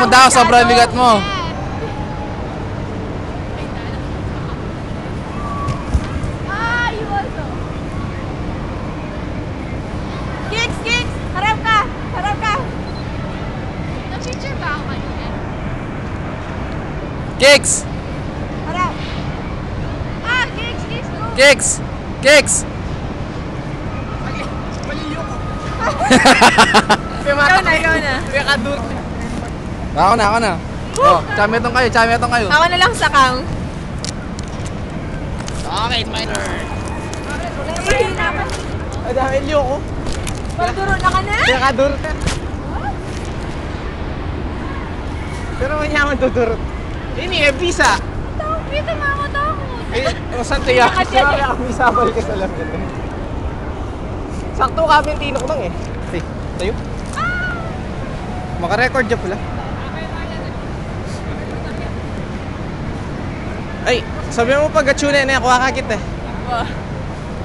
mo daw, sobrang bigat mo. Kicks! Harap ka! Na-picture ba ako kanina? Kicks! Harap! Kicks! Go! Kicks! Ikaw na. Ako na. Oh, chametong kayo. Ako na lang sa kang. Okay, minor. Ay, dahil yoko. Pagduro na ka na? Pinakadurot ka. Pero manyaman dudurot. Ini, visa. Dito mga ako takot. Eh, saan tiyak? Sorry, ako isabal ka sa lang ganun. Sakto kami yung tinok lang eh. Hey, tayo. Maka-record dyan pala. Ay, sabi mo pag-atsuna na ako kakakit eh.